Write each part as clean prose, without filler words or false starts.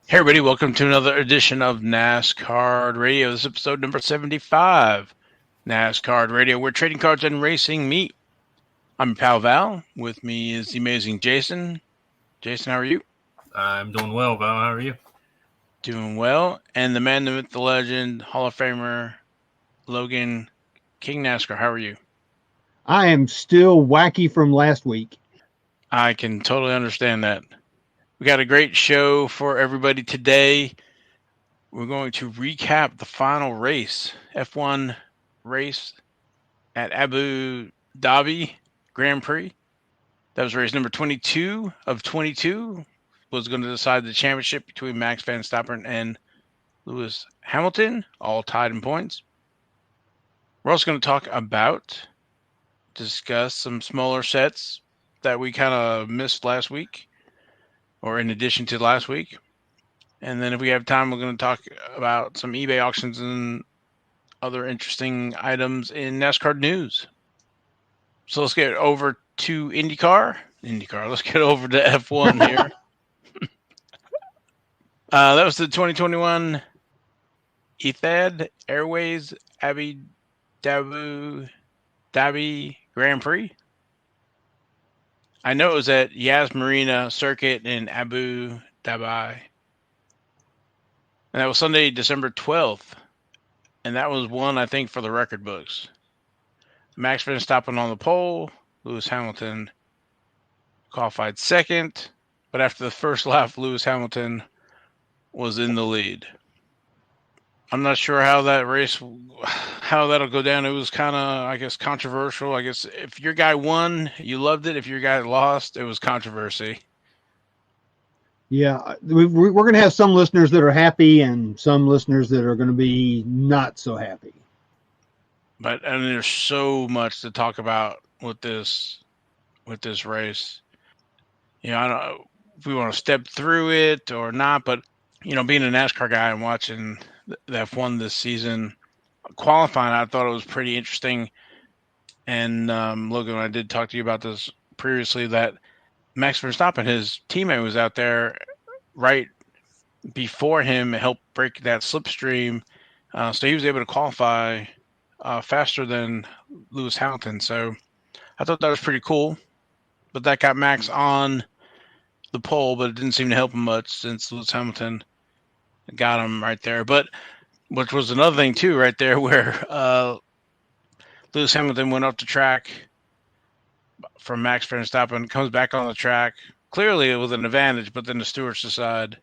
Hey everybody, welcome to another edition of NasCardRadio. This is episode number 75. NasCardRadio, where trading cards and racing meet. I'm your pal Val. With me is the amazing Jason. Jason, how are you? I'm doing well, Val. How are you? Doing well. And the man, the myth, the legend, Hall of Famer, Logan, King NASCAR. How are you? I am still wacky from last week. I can totally understand that. We got a great show for everybody today. We're going to recap the final race, F1 race at Abu Dhabi Grand Prix. That was race number 22 of 22. Was going to decide the championship between Max Verstappen and Lewis Hamilton, all tied in points. We're also going to discuss some smaller sets that we kind of missed last week, or in addition to last week. And then if we have time, we're going to talk about some eBay auctions and other interesting items in NASCAR news. So let's get over to IndyCar. Let's get over to F1 here. That was the 2021 ETIHAD Airways Abu Dhabi Grand Prix. I know it was at Yas Marina Circuit in Abu Dhabi. And that was Sunday, December 12th. And that was one, I think, for the record books. Max Verstappen on the pole. Lewis Hamilton qualified second. But after the first lap, Lewis Hamilton was in the lead. I'm not sure how that'll go down. It was kind of, I guess, controversial. I guess if your guy won, you loved it. If your guy lost, it was controversy. Yeah, we're going to have some listeners that are happy and some listeners that are going to be not so happy. But and there's so much to talk about with this race. You know, I don't know if we want to step through it or not, but you know, being a NASCAR guy and watching the F1 this season, qualifying, I thought it was pretty interesting. And Logan, I did talk to you about this previously, that Max Verstappen, his teammate, was out there right before him and helped break that slipstream. So he was able to qualify faster than Lewis Hamilton. So I thought that was pretty cool. But that got Max on the pole, but it didn't seem to help him much since Lewis Hamilton got him right there. But which was another thing too, right there, where Lewis Hamilton went up the track from Max Verstappen, comes back on the track, clearly with an advantage, but then the stewards decide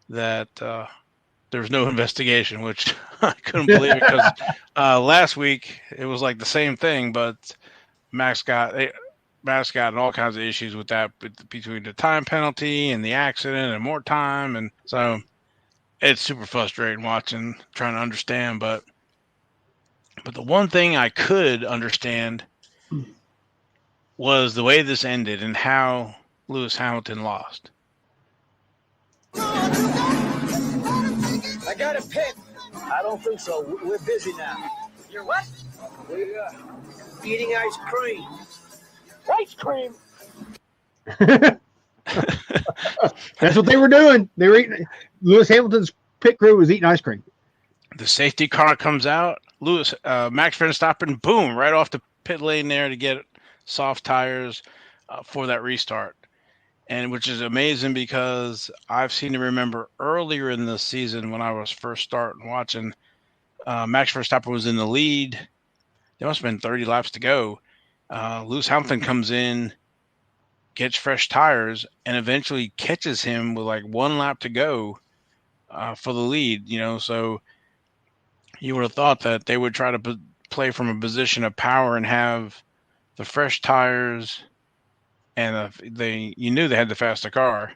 that there was no investigation, which I couldn't believe it, because last week it was like the same thing, but Max got in all kinds of issues with that, between the time penalty and the accident and more time. And so it's super frustrating watching, trying to understand. But the one thing I could understand was the way this ended and how Lewis Hamilton lost. I got a pick. I don't think so. We're busy now. You're what? We're eating ice cream. Ice cream? That's what they were doing. They were eating. Lewis Hamilton's pit crew was eating ice cream. The safety car comes out. Max Verstappen, boom, right off the pit lane there to get soft tires for that restart. And which is amazing, because I've seemed to remember earlier in the season when I was first starting watching, Max Verstappen was in the lead. There must have been 30 laps to go. Lewis Hamilton comes in, gets fresh tires, and eventually catches him with like one lap to go for the lead. You know, so you would have thought that they would try to play from a position of power and have the fresh tires, and you knew they had the faster car,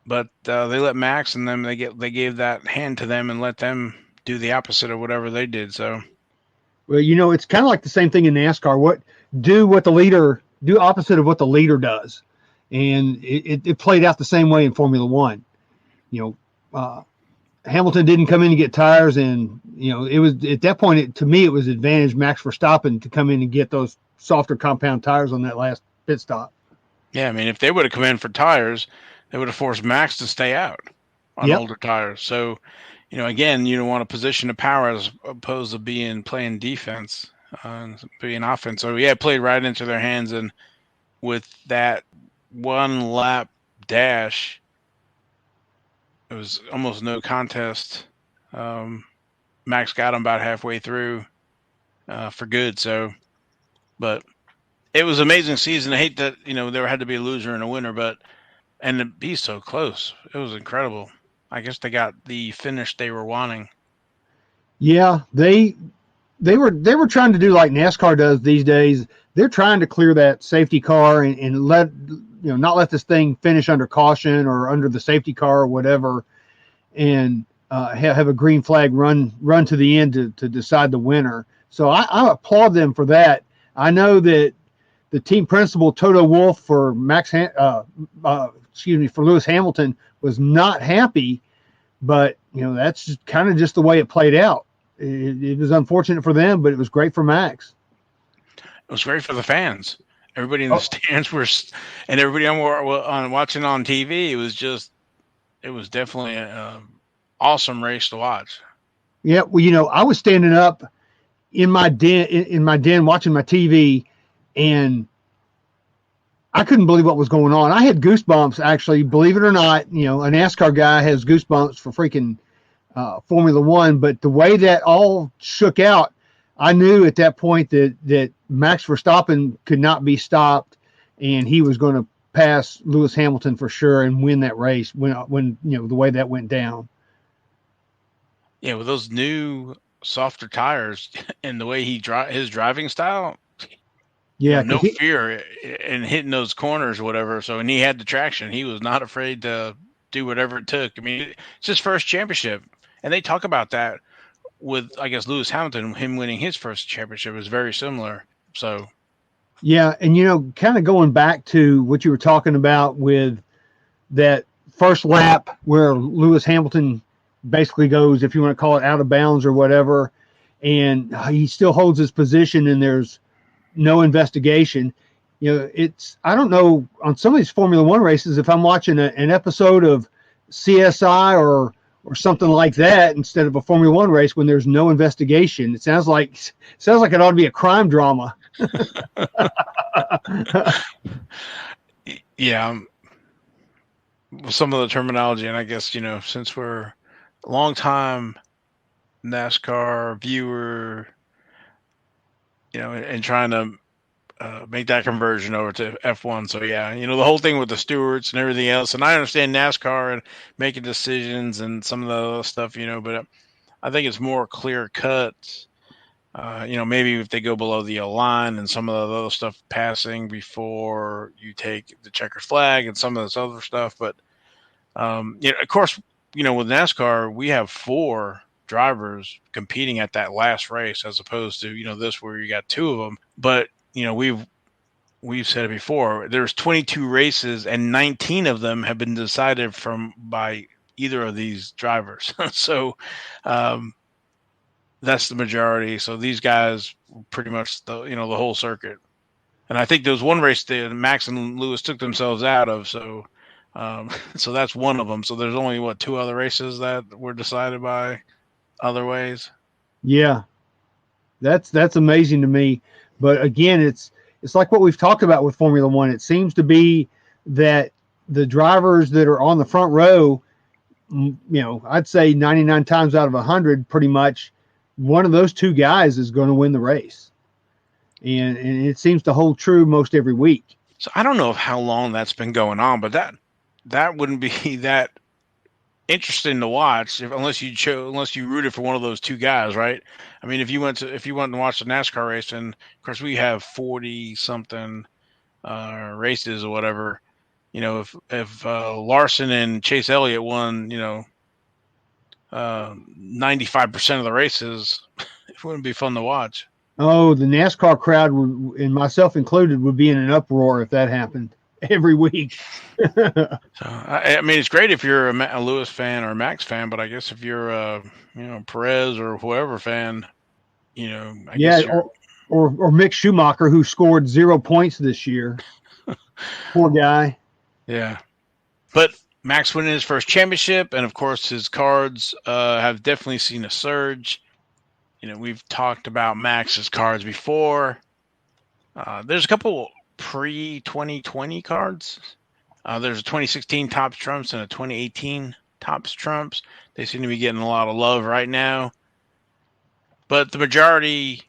but they let Max and them, they gave that hand to them and let them do the opposite of whatever they did. So, well, you know, it's kind of like the same thing in NASCAR. Do opposite of what the leader does, and it played out the same way in Formula One. You know, Hamilton didn't come in to get tires, and you know, it was at that point, to me, it was advantage Max Verstappen to come in and get those softer compound tires on that last pit stop. Yeah, I mean, if they would have come in for tires, they would have forced Max to stay out on older tires. So, again, you don't want to position of power as opposed to playing defense, being offense. So yeah, it played right into their hands, and with that one lap dash, it was almost no contest. Max got him about halfway through for good. So, but it was an amazing season. I hate that there had to be a loser and a winner, and to be so close, it was incredible. I guess they got the finish they were wanting. Yeah, they were trying to do like NASCAR does these days. They're trying to clear that safety car and not let this thing finish under caution or under the safety car or whatever, and have a green flag run to the end to decide the winner. So I applaud them for that. I know that the team principal Toto Wolff for for Lewis Hamilton was not happy, but that's kind of just the way it played out. It was unfortunate for them, but it was great for Max. It was great for the fans. Everybody in the stands and everybody on watching on TV. It was definitely an awesome race to watch. Yeah, well, I was standing up in my den watching my TV, and I couldn't believe what was going on. I had goosebumps, actually, believe it or not. A NASCAR guy has goosebumps for freaking Formula One, but the way that all shook out, I knew at that point that Max Verstappen could not be stopped, and he was going to pass Lewis Hamilton for sure and win that race when the way that went down. Yeah, with those new softer tires and the way his driving style. Yeah, no fear in hitting those corners or whatever. So, and he had the traction. He was not afraid to do whatever it took. I mean, it's his first championship. And they talk about that with, I guess, Lewis Hamilton, him winning his first championship is very similar. So, yeah. And, kind of going back to what you were talking about with that first lap where Lewis Hamilton basically goes, if you want to call it, out of bounds or whatever, and he still holds his position and there's no investigation. I don't know, on some of these Formula One races, if I'm watching an episode of CSI or something like that instead of a Formula One race when there's no investigation. It sounds like it ought to be a crime drama. Yeah. Some of the terminology, and I guess, since we're a long time NASCAR viewer, and trying to make that conversion over to F1. So, yeah, the whole thing with the stewards and everything else. And I understand NASCAR and making decisions and some of the other stuff, but I think it's more clear cut. Maybe if they go below the line and some of the other stuff passing before you take the checkered flag and some of this other stuff. But, of course, with NASCAR, we have 4 drivers competing at that last race as opposed to this where you got 2 of them. But we've said it before, there's 22 races and 19 of them have been decided by either of these drivers. So that's the majority. So these guys pretty much the whole circuit. And I think there was one race that Max and Lewis took themselves out of, so so that's one of them. So there's only 2 other races that were decided by other ways. Yeah, that's amazing to me. But again, it's like what we've talked about with Formula One. It seems to be that the drivers that are on the front row, I'd say 99 times out of 100, pretty much, one of those 2 guys is going to win the race, and it seems to hold true most every week. So I don't know how long that's been going on, but that wouldn't be that interesting to watch unless you rooted for one of those 2 guys, right? I mean, if you went and watched a NASCAR race, and of course we have 40 something races or whatever, if Larson and Chase Elliott won, 95% of the races, it wouldn't be fun to watch. Oh, the NASCAR crowd would, and myself included, would be in an uproar if that happened every week. So, I mean, it's great if you're a Lewis fan or a Max fan, but I guess if you're a Perez or whoever fan, I guess or Mick Schumacher, who scored 0 points this year. Poor guy. Yeah. But Max winning his first championship, and of course his cards have definitely seen a surge. We've talked about Max's cards before. There's a couple pre-2020 cards. There's a 2016 Topps Trumps and a 2018 Topps Trumps. They seem to be getting a lot of love right now. But the majority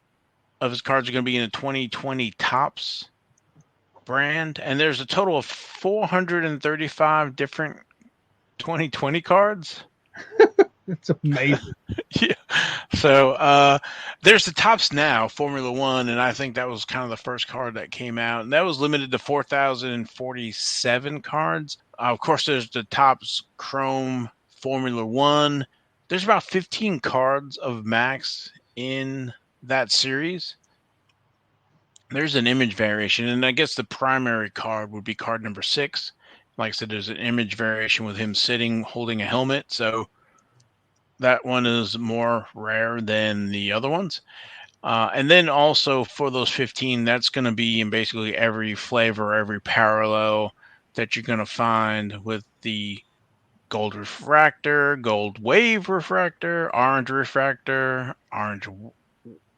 of his cards are going to be in the 2020 Topps brand. And there's a total of 435 different 2020 cards. It's amazing. Yeah. So there's the Topps Now Formula One, and I think that was kind of the first card that came out, and that was limited to 4,047 cards. Of course, there's the Topps Chrome Formula One. There's about 15 cards of Max in that series. There's an image variation, and I guess the primary card would be card number 6. Like I said, there's an image variation with him sitting holding a helmet, so that one is more rare than the other ones. And then also for those 15, that's going to be in basically every flavor, every parallel that you're going to find with the gold refractor, gold wave refractor, orange refractor, orange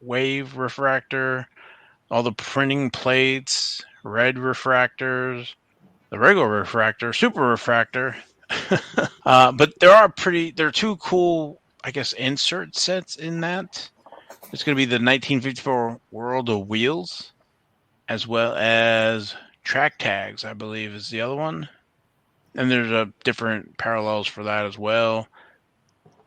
wave refractor, all the printing plates, red refractors, the regular refractor, super refractor. But there are two cool, I guess, insert sets in that. It's going to be the 1954 World of Wheels, as well as track tags, I believe, is the other one. And there's different parallels for that as well.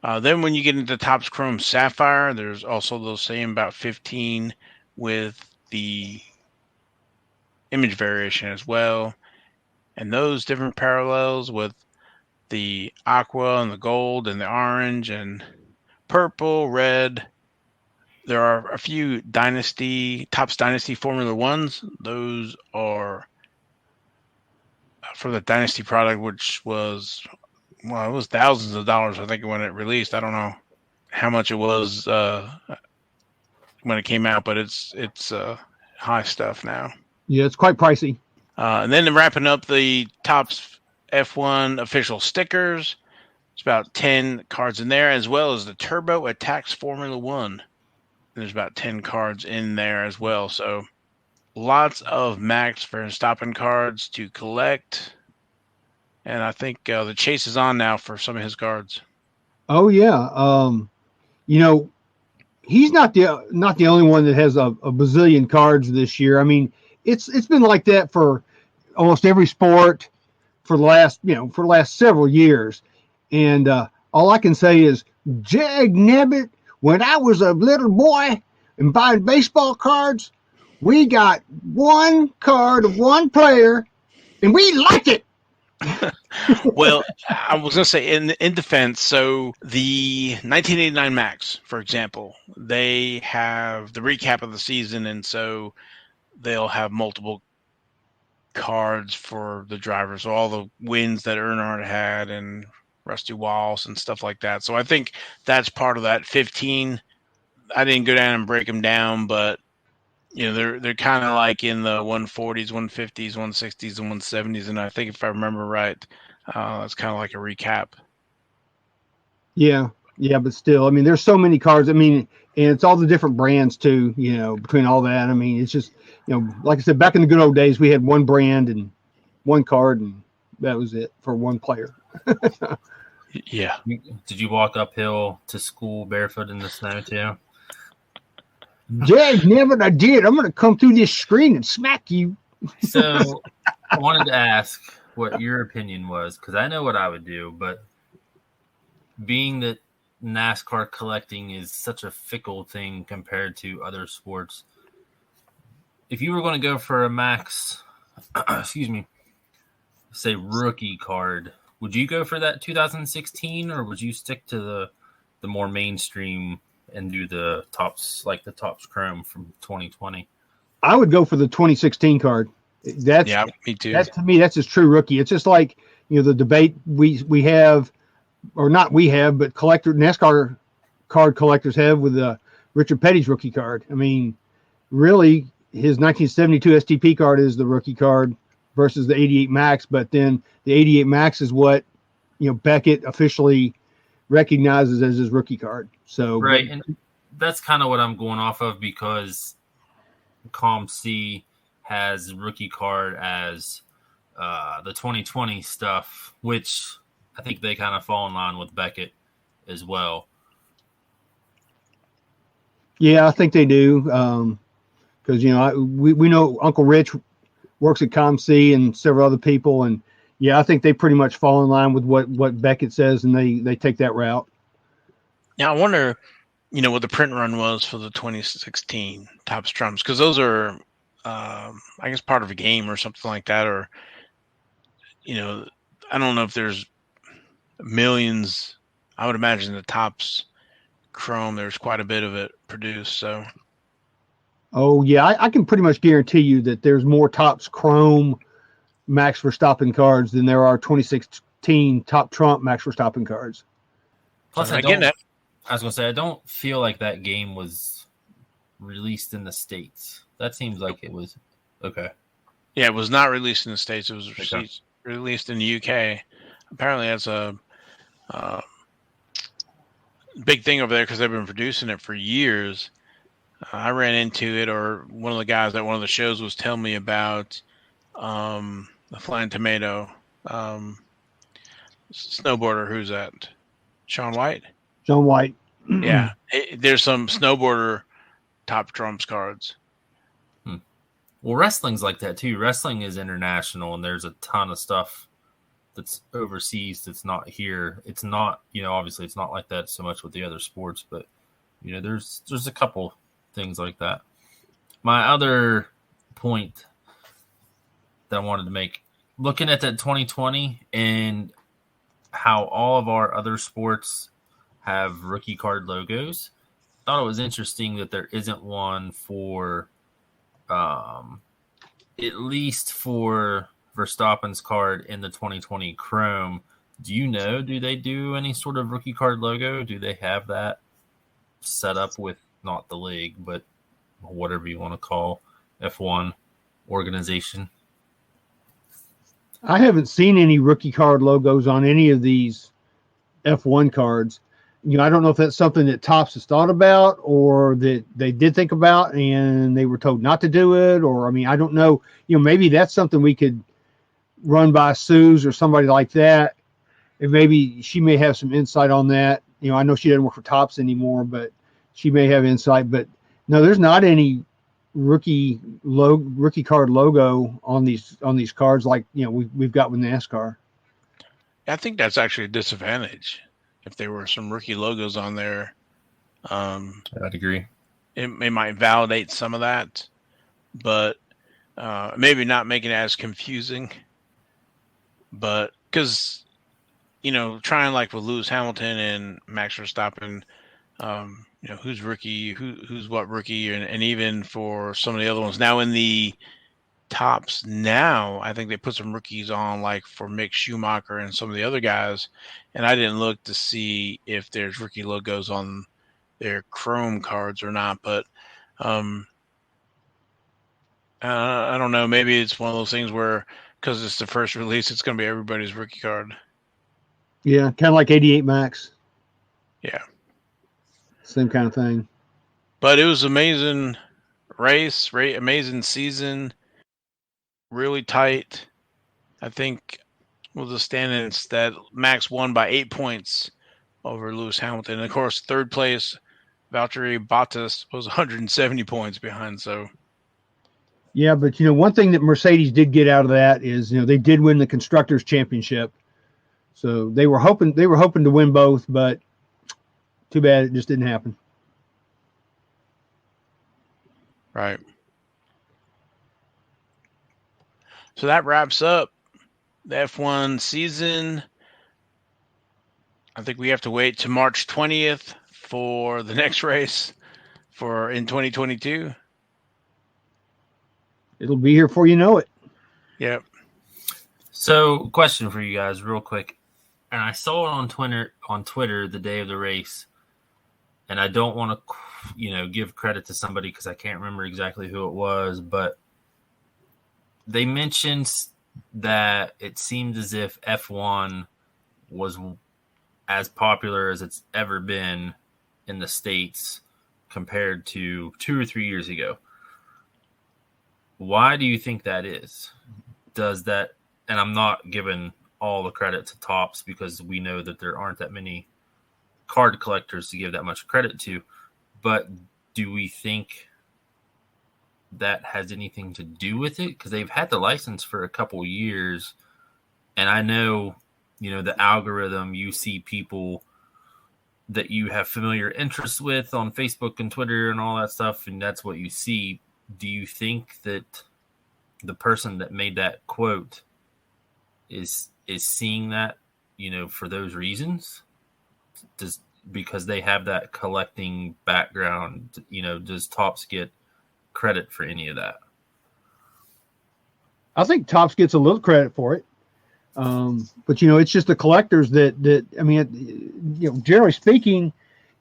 Then when you get into Topps Chrome Sapphire, there's also those same about 15 with the image variation as well. And those different parallels with the aqua and the gold and the orange and purple, red. There are a few Topps Dynasty Formula Ones. Those are for the Dynasty product, which was, it was thousands of dollars, I think, when it released. I don't know how much it was when it came out, but it's high stuff now. Yeah, it's quite pricey. And then wrapping up the Topps F1 official stickers. It's about 10 cards in there, as well as the Turbo Attacks Formula One. There's about 10 cards in there as well. So lots of Max Verstappen cards to collect. And I think the chase is on now for some of his cards. Oh yeah. He's not the only one that has a bazillion cards this year. I mean, it's been like that for almost every sport for the last several years. And all I can say is, Jag Nabbit, when I was a little boy and buying baseball cards, we got one card of one player, and we liked it. Well, I was going to say, in defense, so the 1989 Max, for example, they have the recap of the season, and so they'll have multiple cards for the drivers, so all the wins that Earnhardt had and Rusty Wallace and stuff like that. So I think that's part of that 15. I didn't go down and break them down, but they're kind of like in the 140s, 150s, 160s, and 170s, and I think if I remember right, that's kind of like a recap. Yeah, but still, I mean, there's so many cards. I mean, and it's all the different brands too. Between all that, I mean, it's just like I said, back in the good old days, we had one brand and one card, and that was it for one player. Yeah. Did you walk uphill to school barefoot in the snow too? Jag, never I did. I'm going to come through this screen and smack you. So I wanted to ask what your opinion was, because I know what I would do, but being that NASCAR collecting is such a fickle thing compared to other sports, if you were going to go for a Max, say rookie card, would you go for that 2016, or would you stick to the more mainstream and do the Topps, like the Topps Chrome from 2020? I would go for the 2016 card. Yeah, me too. That's, to me, that's his true rookie. It's just like the debate we have, or not we have, but NASCAR card collectors have with Richard Petty's rookie card. I mean, really, his 1972 STP card is the rookie card. versus the 88 Max. But then the 88 Max is what, Beckett officially recognizes as his rookie card. So, right. And that's kind of what I'm going off of, because COMC has rookie card as the 2020 stuff, which I think they kind of fall in line with Beckett as well. Yeah, I think they do. Because, we know Uncle Rich works at COMC and several other people. And, yeah, I think they pretty much fall in line with what Beckett says, and they take that route. Now, I wonder, what the print run was for the 2016 Topps Trumps, because those are, I guess, part of a game or something like that. Or, I don't know if there's millions. I would imagine the Topps Chrome, there's quite a bit of it produced. So, oh yeah, I can pretty much guarantee you that there's more Topps Chrome Max Verstappen cards than there are 2016 Top Trump Max Verstappen cards. Plus, so I was going to say, I don't feel like that game was released in the States. That seems like it was okay. Yeah, it was not released in the States. It was released in the UK. Apparently, that's a big thing over there because they've been producing it for years. I ran into it, or one of the guys at one of the shows was telling me about the Flying Tomato snowboarder. Who's that? Shaun White? Shaun White. Yeah. There's some snowboarder Top Trumps cards. Well, wrestling's like that too. Wrestling is international, and there's a ton of stuff that's overseas that's not here. It's not, obviously it's not like that so much with the other sports, but there's a couple things like that. My other point that I wanted to make, looking at that 2020 and how all of our other sports have rookie card logos, I thought it was interesting that there isn't one for at least for Verstappen's card in the 2020 Chrome. Do they do any sort of rookie card logo? Do they have that set up with not the league, but whatever you want to call F1 organization? I haven't seen any rookie card logos on any of these F1 cards. I don't know if that's something that Topps has thought about, or that they did think about and they were told not to do it. Or, I don't know, maybe that's something we could run by Suze or somebody like that. And maybe she may have some insight on that. I know she doesn't work for Topps anymore, but she may have insight. But no, there's not any rookie card logo on these cards like we've got with NASCAR. I think that's actually a disadvantage. If there were some rookie logos on there, I'd agree. It might validate some of that, but maybe not make it as confusing. But because trying like with Lewis Hamilton and Max Verstappen, who's rookie, who's what rookie, and even for some of the other ones now in the Tops now, I think they put some rookies on, like for Mick Schumacher and some of the other guys, and I didn't look to see if there's rookie logos on their Chrome cards or not. But I don't know. Maybe it's one of those things where because it's the first release, it's going to be everybody's rookie card. Yeah, kind of like 88 Max. Yeah, same kind of thing. But it was amazing race, amazing season. Really tight. I think with the standings that Max won by 8 points over Lewis Hamilton. And of course, third place, Valtteri Bottas was 170 points behind. So, yeah, but one thing that Mercedes did get out of that is they did win the Constructors' Championship. So they were hoping to win both, but too bad it just didn't happen. Right. So that wraps up the F1 season. I think we have to wait to March 20th for the next race in 2022. It'll be here before you know it. Yep. So, question for you guys real quick. And I saw it on Twitter the day of the race. And I don't want to, give credit to somebody because I can't remember exactly who it was, but they mentioned that it seemed as if F1 was as popular as it's ever been in the States compared to 2 or 3 years ago. Why do you think that is? Does that, and I'm not giving all the credit to Topps because we know that there aren't that many card collectors to give that much credit to, but do we think that has anything to do with it? Because they've had the license for a couple years, and I know, the algorithm, you see people that you have familiar interests with on Facebook and Twitter and all that stuff, and that's what you see. Do you think that the person that made that quote is seeing that, for those reasons? Because they have that collecting background, does Topps get credit for any of that? I think Topps gets a little credit for it. But it's just the collectors that I mean, generally speaking,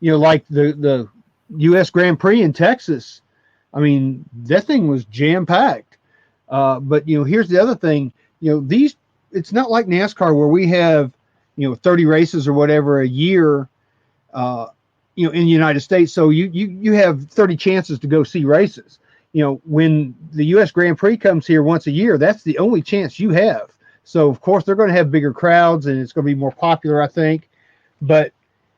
like the U.S. Grand Prix in Texas, I mean, that thing was jam packed. But here's the other thing, it's not like NASCAR where we have 30 races or whatever a year, in the United States. So you have 30 chances to go see races. When the U.S. Grand Prix comes here once a year, that's the only chance you have. So, of course, they're going to have bigger crowds and it's going to be more popular, I think. But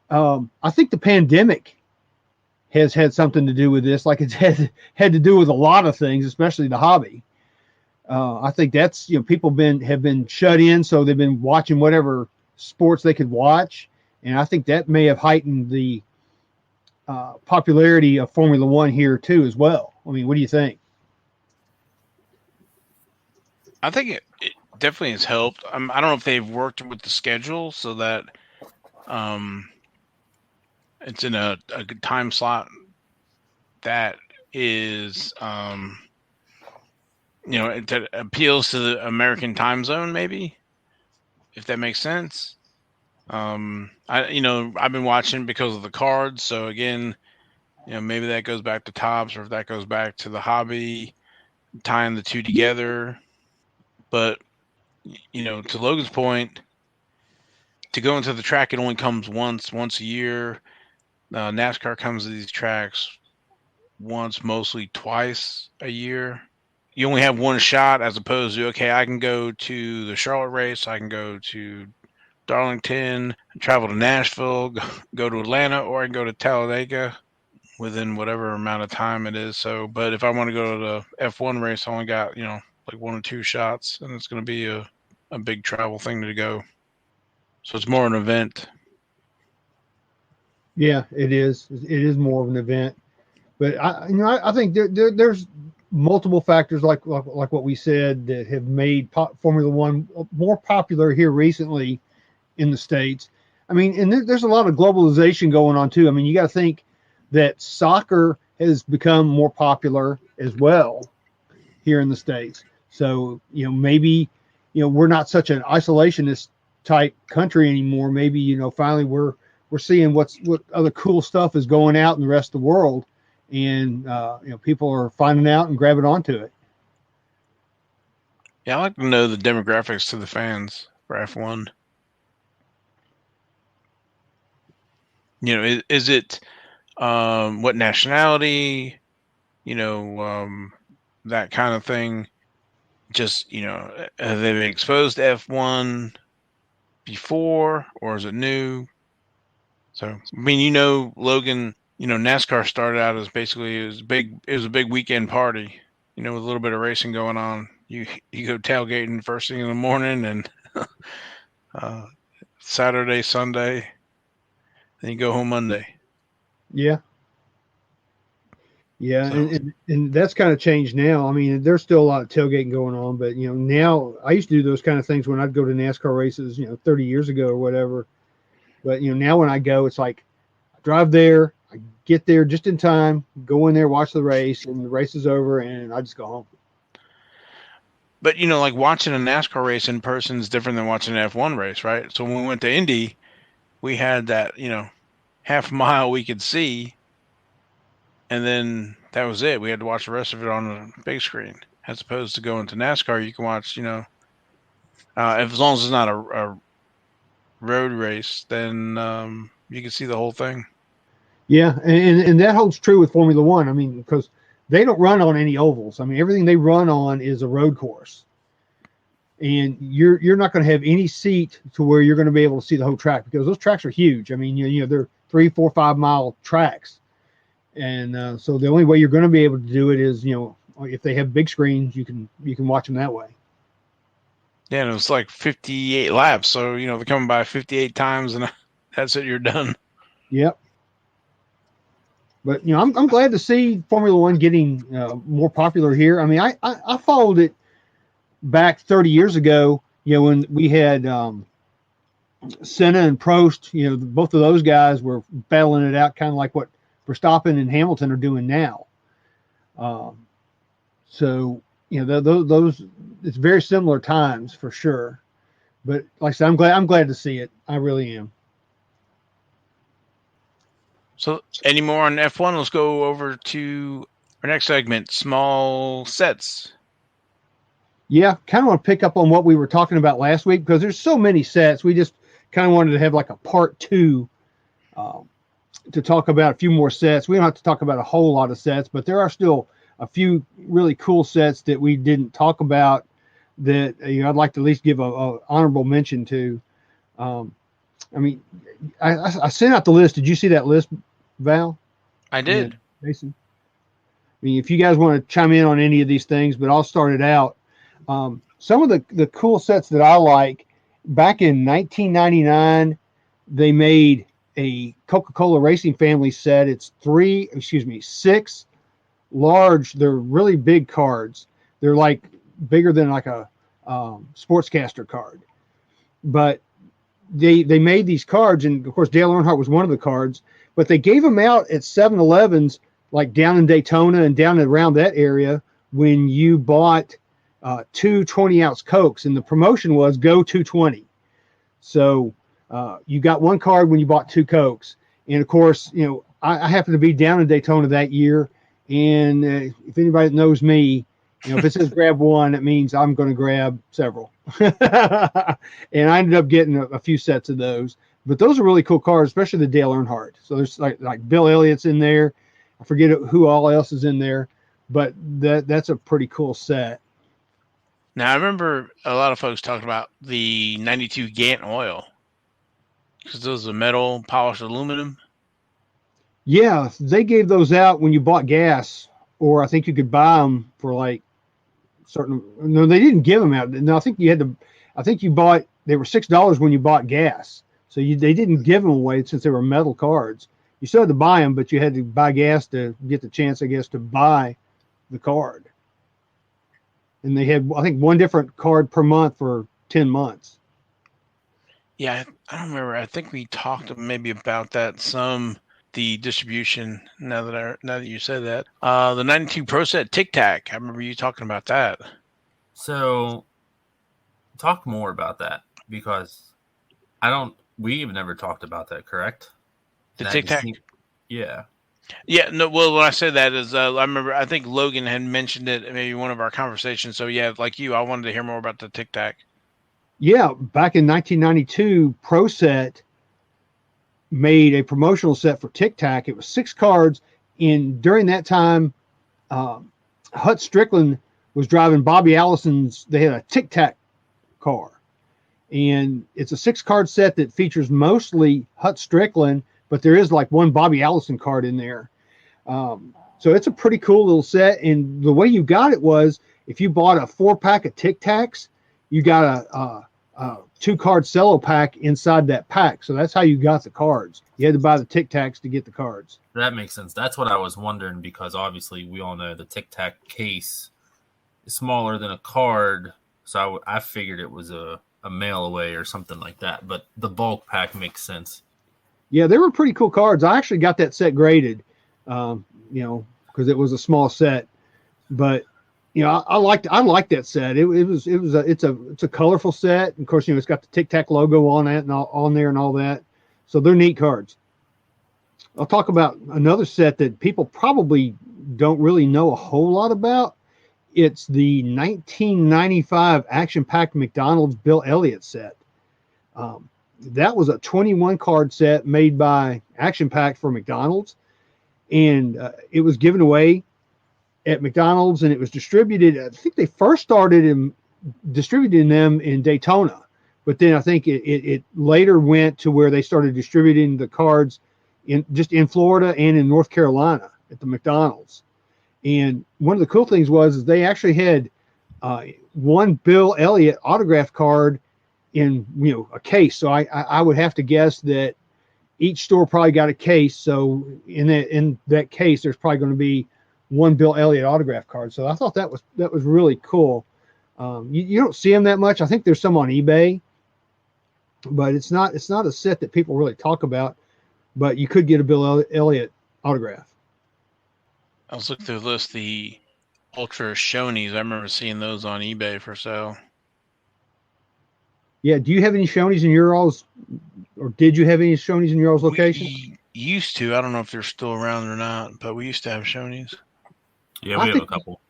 I think the pandemic has had something to do with this. Like it's had to do with a lot of things, especially the hobby. I think that's, people have been shut in, so they've been watching whatever sports they could watch. And I think that may have heightened the popularity of Formula One here, too, as well. I mean, what do you think? I think it definitely has helped. I don't know if they've worked with the schedule so that it's in a good time slot that is, it appeals to the American time zone, maybe, if that makes sense. I've been watching because of the cards. So again, maybe that goes back to Topps, or if that goes back to the hobby, tying the two together. But, to Logan's point, to go into the track, it only comes once a year. NASCAR comes to these tracks once, mostly twice a year. You only have one shot, as opposed to, okay, I can go to the Charlotte race, I can go to Darlington, travel to Nashville, go to Atlanta, or I can go to Talladega within whatever amount of time it is. So, but if I want to go to the F1 race, I only got, like one or two shots, and it's going to be a big travel thing to go. So it's more an event. Yeah, it is. It is more of an event. But I think there's multiple factors like what we said that have made Formula One more popular here recently in the States. I mean, and there's a lot of globalization going on too. I mean, you got to think that soccer has become more popular as well here in the States. So, maybe, we're not such an isolationist type country anymore. Maybe, finally we're seeing what other cool stuff is going out in the rest of the world. And, people are finding out and grabbing onto it. Yeah, I'd like to know the demographics to the fans for F1. Is it what nationality, that kind of thing? Just, have they been exposed to F1 before, or is it new? So, I mean, Logan, NASCAR started out as basically, it was a big weekend party, with a little bit of racing going on. You go tailgating first thing in the morning, and Saturday, Sunday, then you go home Monday. Yeah. Yeah, so. And that's kind of changed now. I mean, there's still a lot of tailgating going on, but, now I used to do those kind of things when I'd go to NASCAR races, 30 years ago or whatever. But, now when I go, it's like I drive there, I get there just in time, go in there, watch the race, and the race is over, and I just go home. But, like watching a NASCAR race in person is different than watching an F1 race, right? So when we went to Indy, we had that, half mile we could see, and then that was it. We had to watch the rest of it on the big screen. As opposed to going to NASCAR, you can watch, As long as it's not a road race, then you can see the whole thing. Yeah, and that holds true with Formula One. I mean, because they don't run on any ovals. I mean, everything they run on is a road course, and you're not going to have any seat to where you're going to be able to see the whole track, because those tracks are huge. I mean, you know they're 3, 4, 5 mile tracks, and so the only way you're going to be able to do it is, you know, if they have big screens, you can watch them that way. Yeah, and it was like 58 laps, so you know they're coming by 58 times, and that's it. You're done. Yep. But you know, I'm glad to see Formula One getting more popular here. I mean, I followed it back 30 years ago. You know, when we had Senna and Prost. You know, both of those guys were battling it out, kind of like what Verstappen and Hamilton are doing now. So you know, those it's very similar times for sure. But like I said, I'm glad to see it. I really am. So, any more on F1? Let's go over to our next segment, small sets. Yeah, kind of want to pick up on what we were talking about last week, because there's so many sets. We just kind of wanted to have like a part 2 to talk about a few more sets. We don't have to talk about a whole lot of sets, but there are still a few really cool sets that we didn't talk about that, you know, I'd like to at least give a honorable mention to. I mean, I sent out the list. Did you see that list, Val? I did. Yeah, Jason. I mean, if you guys want to chime in on any of these things, but I'll start it out. Some of the cool sets that I like, back in 1999, they made a Coca-Cola Racing Family set. It's 6 large. They're really big cards. They're like bigger than like a sportscaster card. But they made these cards, and of course Dale Earnhardt was one of the cards, but they gave them out at 7-Elevens, like down in Daytona and down around that area, when you bought 2 20-ounce Cokes, and the promotion was go 220. So you got one card when you bought 2 Cokes. And of course, you know, I happened to be down in Daytona that year, and if anybody knows me, you know, if it says grab one, it means I'm going to grab several. And I ended up getting a few sets of those. But those are really cool cards, especially the Dale Earnhardt. So there's like Bill Elliott's in there. I forget who all else is in there, but that's a pretty cool set. Now, I remember a lot of folks talking about the 92 Gantt oil, because those are metal, polished aluminum. Yeah, they gave those out when you bought gas, or I think you could buy them for like certain. No, they didn't give them out. No, I think you had to. I think you bought. They were $6 when you bought gas, so they didn't give them away since they were metal cards. You still had to buy them, but you had to buy gas to get the chance, I guess, to buy the card. And they had, I think, one different card per month for 10 months. Yeah, I don't remember. I think we talked maybe about that the distribution. Now that you said that, the 92 Pro Set Tic Tac. I remember you talking about that. So, talk more about that, because we've never talked about that, correct? The Tic Tac. Yeah. Yeah, no. Well, when I said that is, I remember. I think Logan had mentioned it in maybe one of our conversations. So yeah, like you, I wanted to hear more about the Tic Tac. Yeah, back in 1992, Pro Set made a promotional set for Tic Tac. It was 6 cards, and during that time, Hut Strickland was driving Bobby Allison's. They had a Tic Tac car, and it's a 6-card set that features mostly Hut Strickland, but there is like one Bobby Allison card in there. So it's a pretty cool little set. And the way you got it was, if you bought a 4-pack of Tic Tacs, you got a 2-card cello pack inside that pack. So that's how you got the cards. You had to buy the Tic Tacs to get the cards. That makes sense. That's what I was wondering, because obviously we all know the Tic Tac case is smaller than a card. So I figured it was a mail away or something like that. But the bulk pack makes sense. Yeah, they were pretty cool cards. I actually got that set graded, you know, because it was a small set. But you know, I liked that set. It's a colorful set. Of course, you know, it's got the Tic Tac logo on it and on there and all that. So they're neat cards. I'll talk about another set that people probably don't really know a whole lot about, It's the 1995 action-packed McDonald's Bill Elliott set. That was a 21 card set made by Action Pack for McDonald's, and it was given away at McDonald's, and it was distributed. I think they first started distributing them in Daytona, but then I think it later went to where they started distributing the cards in Florida and in North Carolina at the McDonald's. And one of the cool things was they actually had one Bill Elliott autograph card in a case. So I would have to guess that each store probably got a case. So in that case, there's probably going to be one Bill Elliott autograph card. So I thought that was really cool. You don't see them that much. I think there's some on eBay, but it's not a set that people really talk about. But you could get a Bill Elliott autograph. I was looking through the list, the Ultra Shonies. I remember seeing those on eBay for sale. Yeah. Do you have any Shonies in your all's, or did you have any Shonies in your all's location? We used to. I don't know if they're still around or not, but we used to have Shonies. Yeah, we have a couple.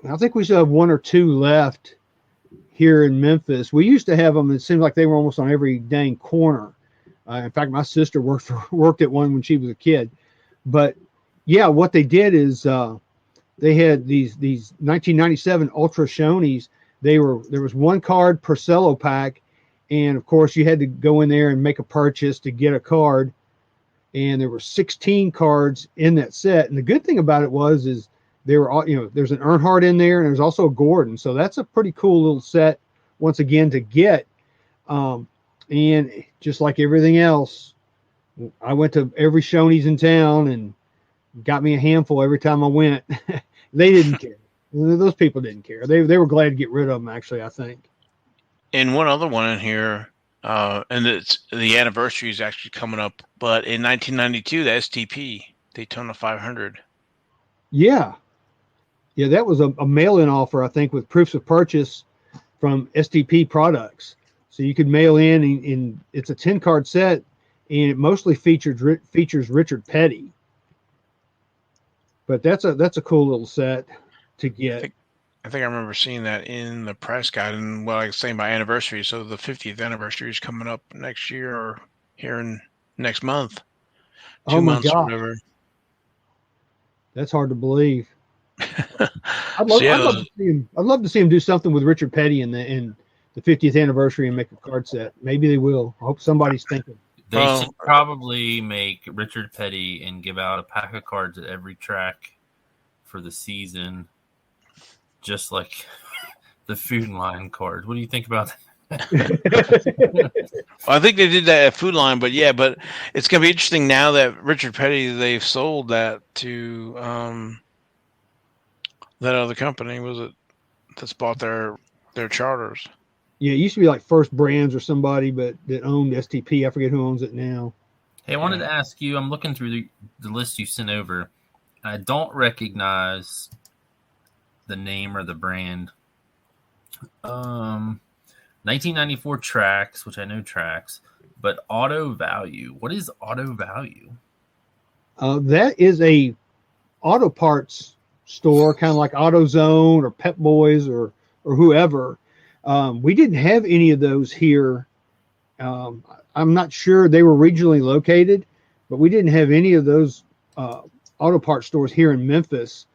I think we still have one or two left here in Memphis. We used to have them. It seemed like they were almost on every dang corner. In fact, my sister worked at one when she was a kid. But yeah, what they did is they had these 1997 Ultra Shonies. There was one card per cello pack, and of course you had to go in there and make a purchase to get a card. And there were 16 cards in that set. And the good thing about it is they were all, there's an Earnhardt in there, and there's also a Gordon. So that's a pretty cool little set once again to get. And just like everything else, I went to every Shoney's in town and got me a handful every time I went. They didn't care. Those people didn't care. They were glad to get rid of them, actually, I think. And one other one in here, and it's the anniversary is actually coming up, but in 1992, the STP, Daytona 500. Yeah. Yeah, that was a mail-in offer, I think, with proofs of purchase from STP products. So you could mail in, and it's a 10-card set, and it mostly features Richard Petty. But that's a cool little set to get. I think I remember seeing that in the price guide, and what I was saying by anniversary. So the 50th anniversary is coming up next year, or here in next month. 2 months or whatever. That's hard to believe. I'd love to see him do something with Richard Petty in the 50th anniversary and make a card set. Maybe they will. I hope somebody's thinking. They should probably make Richard Petty and give out a pack of cards at every track for the season, just like the Food Line cards. What do you think about that? Well, I think they did that at Food Line, but it's going to be interesting now that Richard Petty, they've sold that to that other company. Was it that's bought their charters? Yeah, it used to be like First Brands or somebody, but that owned STP. I forget who owns it now. Hey, I wanted to ask you, I'm looking through the list you sent over. I don't recognize the name or the brand. 1994 Tracks, which I know Tracks, but Auto Value. What is Auto Value? That is a auto parts store, kind of like AutoZone or Pep Boys or whoever. We didn't have any of those here. I'm not sure they were regionally located, but we didn't have any of those auto parts stores here in Memphis.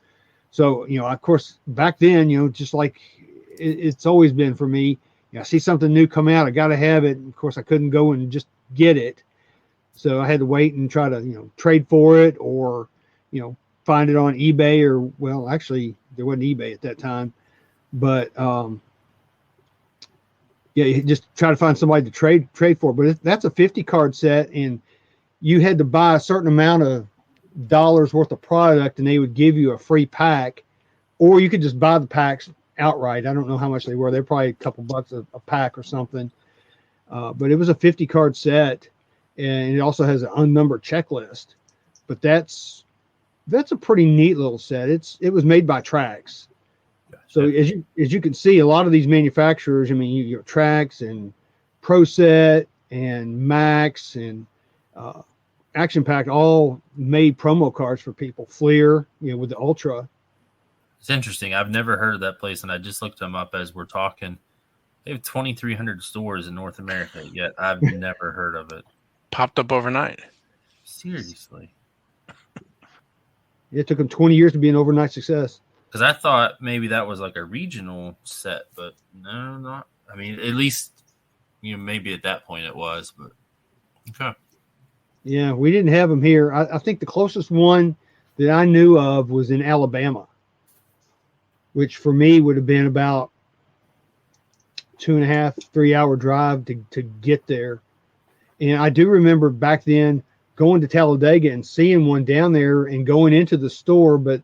So, of course, back then, just like it's always been for me, I see something new come out, I got to have it. Of course, I couldn't go and just get it. So I had to wait and try to, trade for it or, find it on eBay actually there wasn't eBay at that time, but, you just try to find somebody to trade for. But that's a 50 card set, and you had to buy a certain amount of dollars worth of product, and they would give you a free pack, or you could just buy the packs outright. I don't know how much they were. They're probably a couple bucks a pack or something. But it was a 50 card set, and it also has an unnumbered checklist. But that's a pretty neat little set. It was made by Trax. So as you can see, a lot of these manufacturers, you Trax and ProSet and Max and Action Pack all made promo cards for people. Fleer, with the Ultra. It's interesting. I've never heard of that place, and I just looked them up as we're talking. They have 2,300 stores in North America, yet I've never heard of it. Popped up overnight. Seriously. It took them 20 years to be an overnight success. Because I thought maybe that was like a regional set, but no, not. I mean, at least, maybe at that point it was, but okay. Yeah, we didn't have them here. I think the closest one that I knew of was in Alabama, which for me would have been about 2.5, 3 hour drive to get there. And I do remember back then going to Talladega and seeing one down there and going into the store, but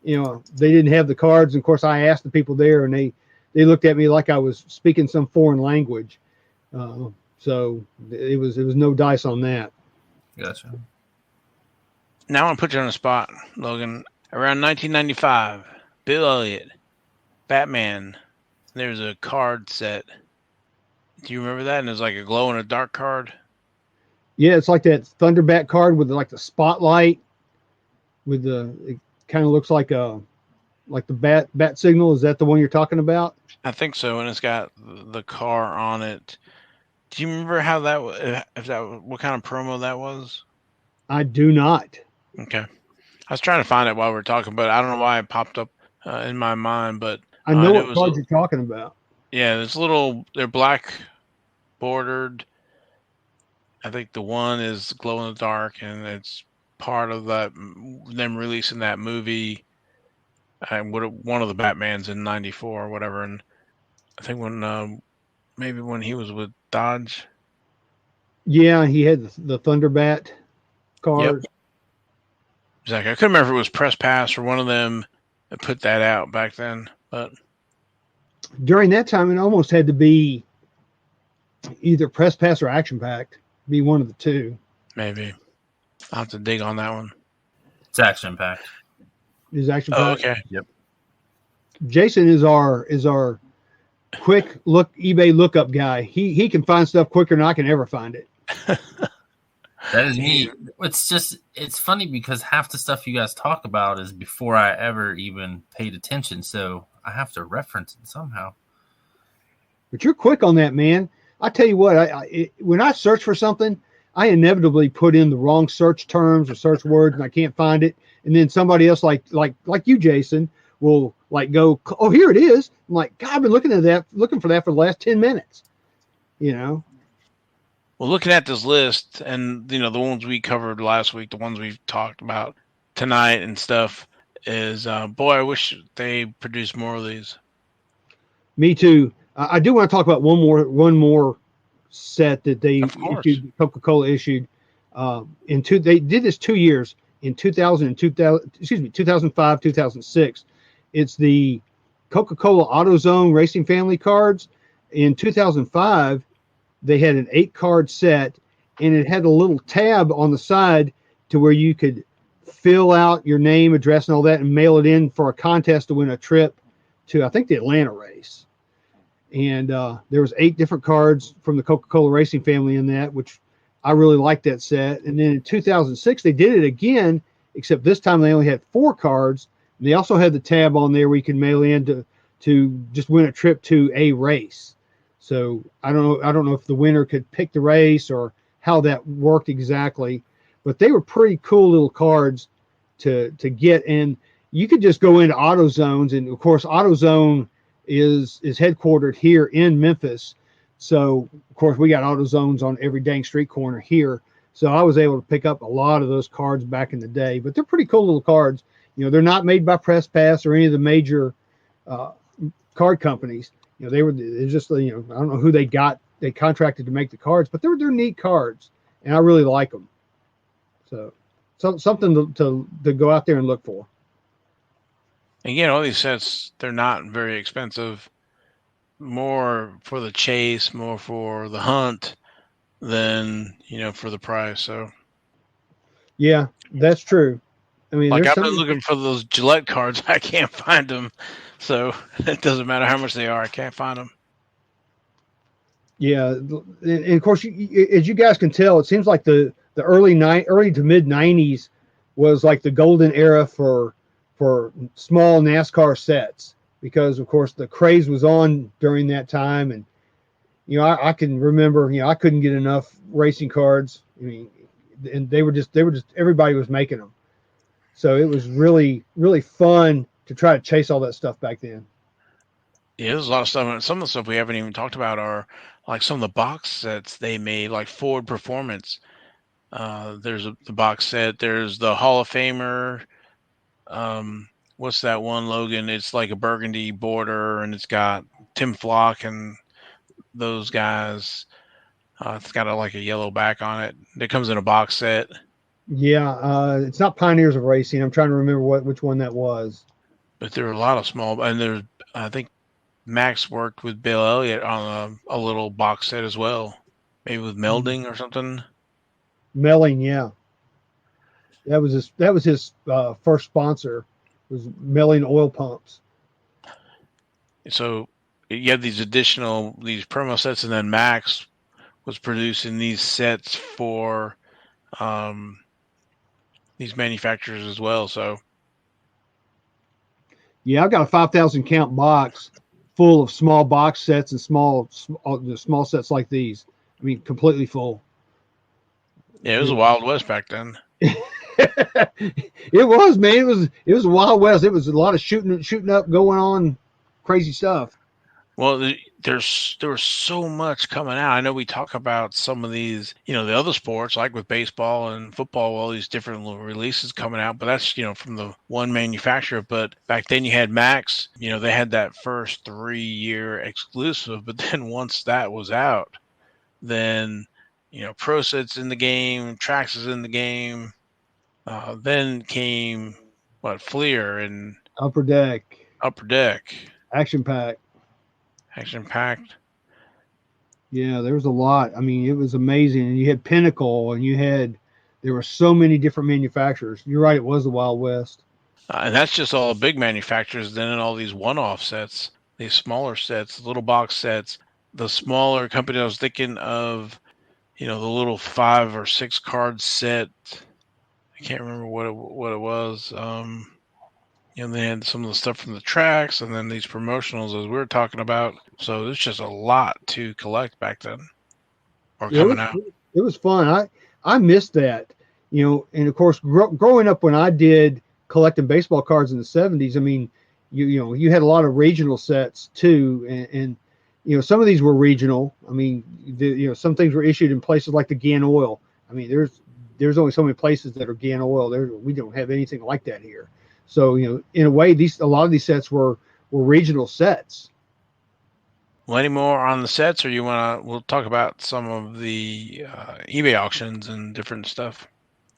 they didn't have the cards. And of course, I asked the people there, and they looked at me like I was speaking some foreign language. So it was no dice on that. Gotcha. Now I want to put you on the spot, Logan. Around 1995, Bill Elliott, Batman. There's a card set. Do you remember that? And it's like a glow in the dark card. Yeah, it's like that Thunderbat card with like the spotlight. It kind of looks like the bat signal. Is that the one you're talking about? I think so, and it's got the car on it. Do you remember how what kind of promo that was? I do not. Okay, I was trying to find it while we were talking, but I don't know why it popped up in my mind. But I know what cards you're talking about. Yeah, they're black bordered. I think the one is glow in the dark, and it's part of them releasing that movie. One of the Batmans in '94 or whatever, and I think maybe when he was with Dodge. Yeah, he had the Thunderbat card. Yep. Exactly. I couldn't remember if it was Press Pass or one of them that put that out back then. But during that time, it almost had to be either Press Pass or Action Packed. Be one of the two. Maybe. I'll have to dig on that one. It's Action Packed. Is Action Packed? Oh, okay. Yep. Jason is our quick eBay lookup guy. He can find stuff quicker than I can ever find it. That is me. It's funny because half the stuff you guys talk about is before I ever even paid attention, so I have to reference it somehow. But you're quick on that, man. I tell you what, when I search for something, I inevitably put in the wrong search terms or search words, and I can't find it. And then somebody else, like you, Jason, will go, "Oh, here it is." I'm like, "God, I've been looking for that for the last 10 minutes." Well, looking at this list, and the ones we covered last week, the ones we've talked about tonight and stuff, is boy, I wish they produced more of these. Me too. I do want to talk about one more set that they issued, Coca-Cola issued. They did this 2 years in 2005, 2006. It's the Coca-Cola AutoZone Racing Family cards. In 2005, they had an 8-card set, and it had a little tab on the side to where you could fill out your name, address, and all that, and mail it in for a contest to win a trip to, I think, the Atlanta race. And there was 8 different cards from the Coca-Cola Racing Family in that, which I really liked that set. And then in 2006, they did it again, except this time they only had 4 cards. And they also had the tab on there where you could mail in to just win a trip to a race. So I don't know if the winner could pick the race or how that worked exactly, but they were pretty cool little cards to get. And you could just go into AutoZones, and of course AutoZone is headquartered here in Memphis. So of course we got AutoZones on every dang street corner here. So I was able to pick up a lot of those cards back in the day, but they're pretty cool little cards. They're not made by Press Pass or any of the major card companies. They're just, I don't know who they contracted to make the cards, but they're neat cards, and I really like them. So something to go out there and look for. And all these sets, they're not very expensive. More for the chase, more for the hunt than, for the price. So yeah, that's true. I mean, I've been looking for those Gillette cards. I can't find them. So it doesn't matter how much they are. I can't find them. Yeah. And of course, as you guys can tell, it seems like the early to mid 90s was like the golden era for for small NASCAR sets, because of course the craze was on during that time. And, you know, I can remember, you know, I couldn't get enough racing cards. I mean, and they were just, everybody was making them. So it was really, really fun to try to chase all that stuff back then. Yeah, there's a lot of stuff. And some of the stuff we haven't even talked about are like some of the box sets they made, like Ford Performance. There's the box set. There's the Hall of Famer. What's that one, Logan? It's like a burgundy border, and it's got Tim Flock and those guys. It's got like a yellow back on it. It comes in a box set. Yeah, it's not Pioneers of Racing. I'm trying to remember which one that was. But there are a lot of small, and there's, I think Max worked with Bill Elliott on a little box set as well, maybe with Melding or something. Melling, yeah. That was his first sponsor, was Melling Oil Pumps. So you have these promo sets, and then Max was producing these sets for these manufacturers as well. So yeah, I've got a 5,000 count box full of small box sets and small sets like these. I mean, completely full. Yeah, it was a Wild West back then. It was, man. It was a Wild West. It was a lot of shooting up, going on, crazy stuff. Well, there was so much coming out. I know we talk about some of these, you know, the other sports, like with baseball and football, all these different little releases coming out, but that's, you know, from the one manufacturer. But back then you had Max, you know, they had that first 3-year exclusive, but then once that was out, then, you know, Pro Set's in the game, Trax is in the game. Then came Fleer and Upper Deck, Action Packed. Yeah, there was a lot. I mean, it was amazing. And you had Pinnacle, and there were so many different manufacturers. You're right, it was the Wild West. And that's just all the big manufacturers. Then in all these one-off sets, these smaller sets, little box sets, the smaller company. I was thinking of, you know, the little 5 or 6 card set. I can't remember what it was. You know, they had some of the stuff from the tracks, and then these promotionals as we were talking about. So it's just a lot to collect back then, or coming out. It was fun. I missed that, you know. And of course, growing up when I did collecting baseball cards in the 70s, I mean, you had a lot of regional sets too, and you know, some of these were regional. I mean, some things were issued in places like the Gan Oil. I mean, there's only so many places that are Gan Oil. We don't have anything like that here. So, you know, in a way, a lot of these sets were regional sets. Well, any more on the sets, or we'll talk about some of the eBay auctions and different stuff?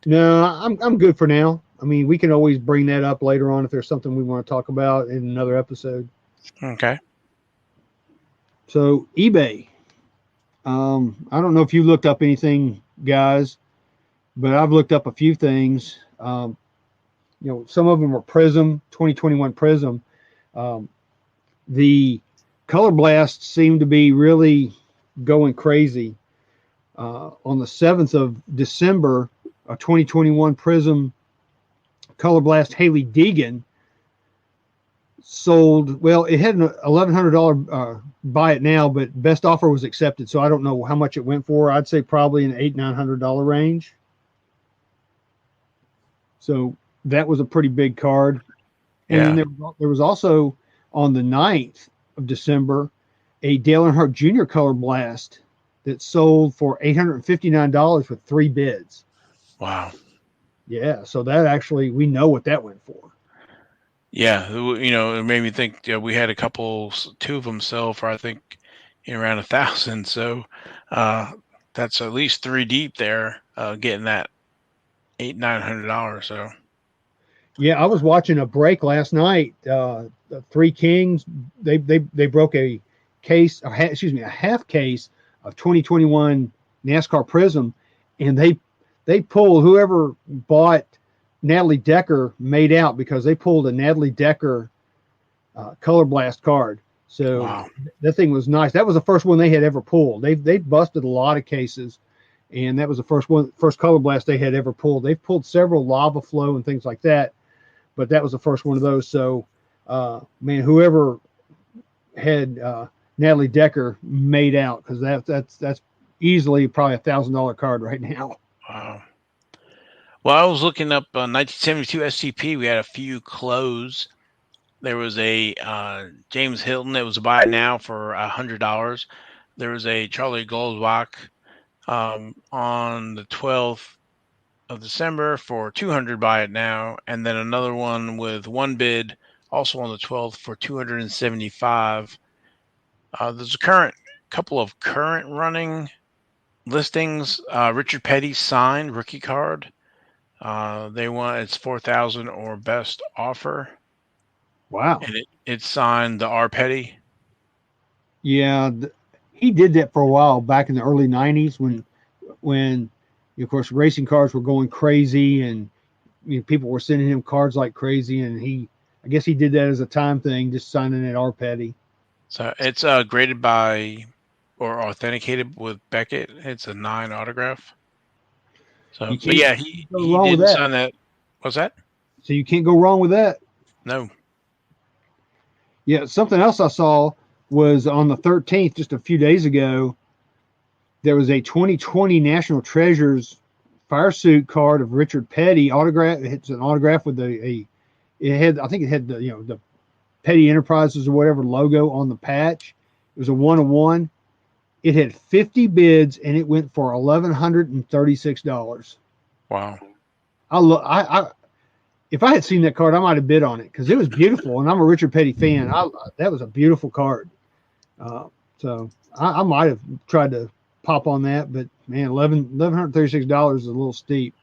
No, I'm good for now. I mean, we can always bring that up later on if there's something we want to talk about in another episode. Okay. So eBay. I don't know if you looked up anything, guys, but I've looked up a few things. You know, some of them were Prism, 2021 Prism. The Color Blast seemed to be really going crazy. On the 7th of December, a 2021 Prism Color Blast Haley Deegan sold. Well, it had an $1,100 buy it now, but best offer was accepted. So I don't know how much it went for. I'd say probably in the $800-900 range. So that was a pretty big card. And then there was also on the 9th of December, a Dale Earnhardt Jr. Color Blast that sold for $859 with 3 bids. Wow. Yeah. So that actually, we know what that went for. Yeah. You know, it made me think, we had two of them sell for, I think, around $1,000. So that's at least 3 deep there, getting that $800-900. So. Yeah, I was watching a break last night. The Three Kings, they broke a half case of 2021 NASCAR Prism, and they pulled, whoever bought Natalie Decker made out, because they pulled a Natalie Decker Color Blast card. So wow. That thing was nice. That was the first one they had ever pulled. They busted a lot of cases, and that was the first Color Blast they had ever pulled. They've pulled several Lava Flow and things like that. but that was the first one of those. So, man, whoever had Natalie Decker made out, because that's easily probably $1,000 card right now. Wow. Well, I was looking up 1972 SCP. We had a few close. There was a James Hilton that was a buy it now for $100. There was a Charlie Goldbach on the 12th of December for $200 buy it now, and then another one with one bid also on the 12th for $275. There's a couple of current running listings. Richard Petty signed rookie card. They want it's 4,000 or best offer. Wow. And it's signed the R Petty. Yeah, he did that for a while back in the early 90s when of course racing cars were going crazy, and people were sending him cards like crazy, and I guess he did that as a time thing, just signing it R Petty. So it's graded by or authenticated with Beckett. It's a 9 autograph. So, but yeah, he didn't sign that. What's that? So you can't go wrong with that. No. Yeah, something else I saw was on the 13th, just a few days ago, there was a 2020 National Treasures fire suit card of Richard Petty autograph. It's an autograph with I think it had the Petty Enterprises or whatever logo on the patch. It was a 1-of-1. It had 50 bids and it went for $1,136. Wow. If I had seen that card, I might have bid on it because it was beautiful, and I'm a Richard Petty fan. That was a beautiful card. So I might have tried to pop on that, but man, $1,136 is a little steep.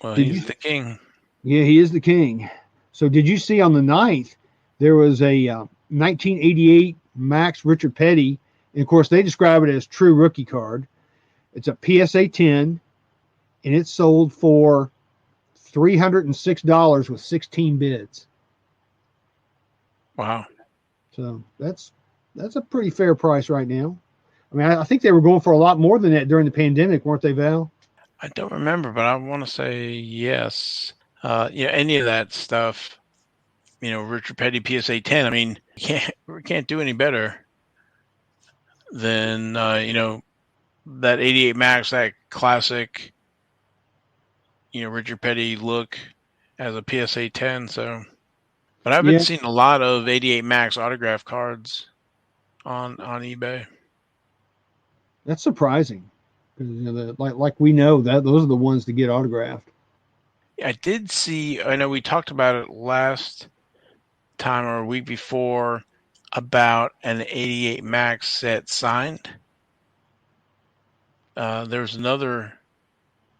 Well, he's the king. Yeah, he is the king. So did you see on the 9th, there was a 1988 Max Richard Petty, and of course they describe it as true rookie card. It's a PSA 10, and it sold for $306 with 16 bids. Wow. So that's a pretty fair price right now. I mean, I think they were going for a lot more than that during the pandemic, weren't they, Val? I don't remember, but I want to say yes. Any of that stuff, Richard Petty PSA 10. I mean, we can't do any better than that 88 Max, that classic, Richard Petty look as a PSA 10. So, but I've been seeing a lot of 88 Max autograph cards on eBay. That's surprising because like we know that those are the ones to get autographed. I did see. I know we talked about it last time or a week before about an 88 Max set signed. There's another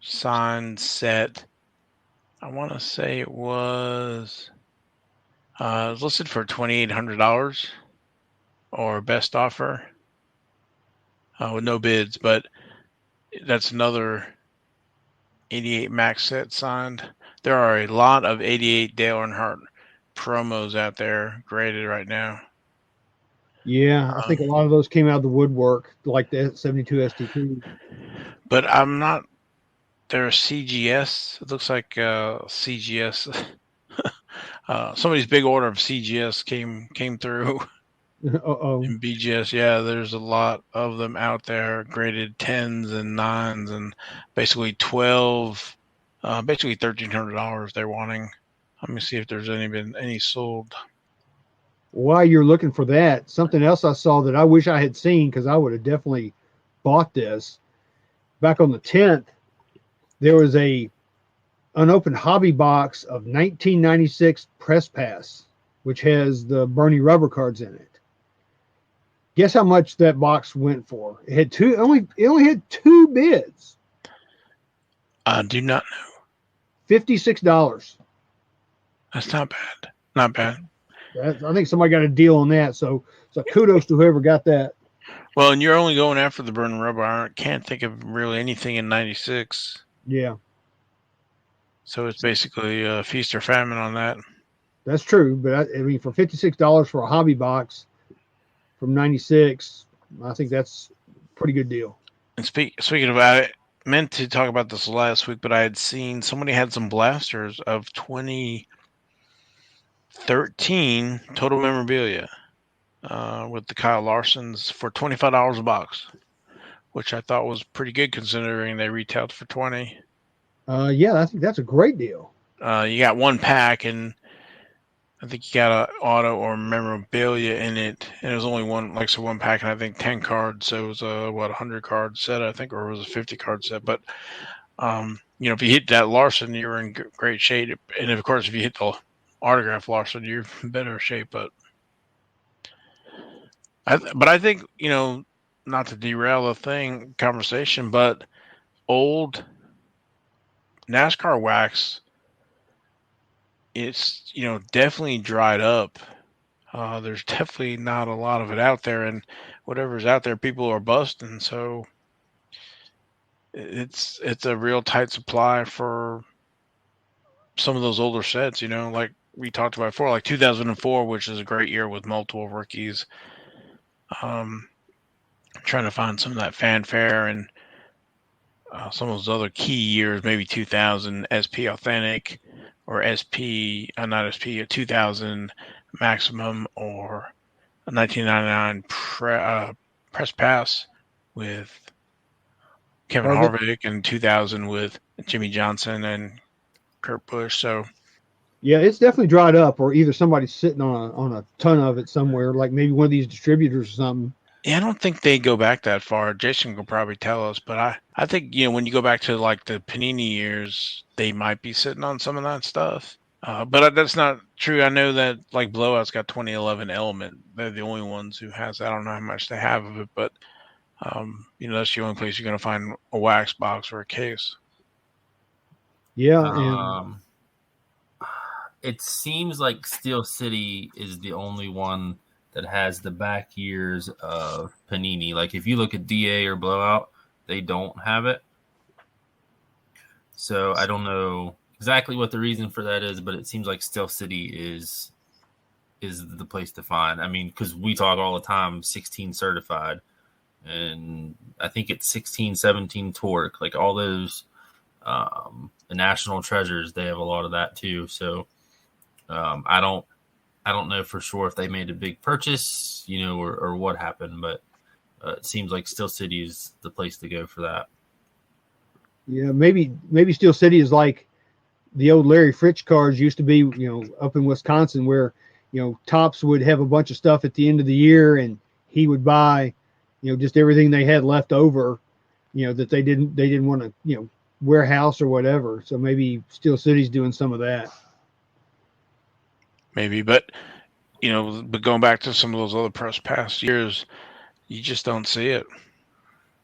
signed set. I want to say it was listed for $2,800 or best offer with no bids, but that's another 88 Max set signed. There are a lot of 88 Dale Earnhardt promos out there graded right now. Yeah, I think a lot of those came out of the woodwork, like the 72 STP. But I'm not. They're CGS. It looks like CGS. Somebody's big order of CGS came through. In BGS, yeah, there's a lot of them out there, graded 10s and 9s, and basically 12, basically $1,300 they're wanting. Let me see if there's any sold. While you're looking for that, something else I saw that I wish I had seen because I would have definitely bought this. Back on the 10th, there was a unopened hobby box of 1996 Press Pass, which has the Bernie rubber cards in it. Guess how much that box went for? It had it only had 2 bids. I do not know. $56. That's not bad. Not bad. I think somebody got a deal on that. So kudos to whoever got that. Well, and you're only going after the Bernie rubber. I can't think of really anything in 96. Yeah. So it's basically a feast or famine on that. That's true, but I mean, for $56 for a hobby box from 96, I think that's a pretty good deal. And speaking about it, I meant to talk about this last week, but I had seen somebody had some blasters of 20 13 total memorabilia with the Kyle Larsons for $25 a box, which I thought was pretty good considering they retailed for 20. Yeah, I think that's a great deal. You got one pack, and I think you got an auto or memorabilia in it, and it was only one, like I said, one pack, and I think 10 cards. So it was a 100 card set, I think, or it was a 50 card set. But if you hit that Larson, you're in great shape, and of course, if you hit the autograph Larson, you're in better shape. But I think not to derail the conversation, but old NASCAR wax, it's definitely dried up. There's definitely not a lot of it out there, and whatever's out there, people are busting. So it's a real tight supply for some of those older sets. Like we talked about before, like 2004, which is a great year with multiple rookies. Trying to find some of that fanfare and some of those other key years, maybe 2000 SP Authentic or SP, not SP, a 2000 Maximum or a 1999 Press Pass with Kevin Harvick and 2000 with Jimmy Johnson and Kurt Busch. So yeah, it's definitely dried up, or either somebody's sitting on a ton of it somewhere, like maybe one of these distributors or something. Yeah, I don't think they go back that far. Jason will probably tell us, but I think when you go back to like the Panini years, they might be sitting on some of that stuff. But that's not true. I know that like Blowout's got 2011 Element. They're the only ones who has. I don't know how much they have of it, but that's the only place you're going to find a wax box or a case. Yeah, it seems like Steel City is the only one that has the back years of Panini. Like if you look at DA or Blowout, they don't have it. So I don't know exactly what the reason for that is, but it seems like Steel City is the place to find. I mean, because we talk all the time 16 certified, and I think it's 16, 17 torque, like all those the national treasures, they have a lot of that too. So I don't know for sure if they made a big purchase, or what happened, but it seems like Steel City is the place to go for that. Yeah, maybe Steel City is like the old Larry Fritsch cards used to be, up in Wisconsin, where, Topps would have a bunch of stuff at the end of the year, and he would buy, just everything they had left over, that they didn't want to, warehouse or whatever. So maybe Steel City's doing some of that. Maybe, but going back to some of those other press pass years, you just don't see it.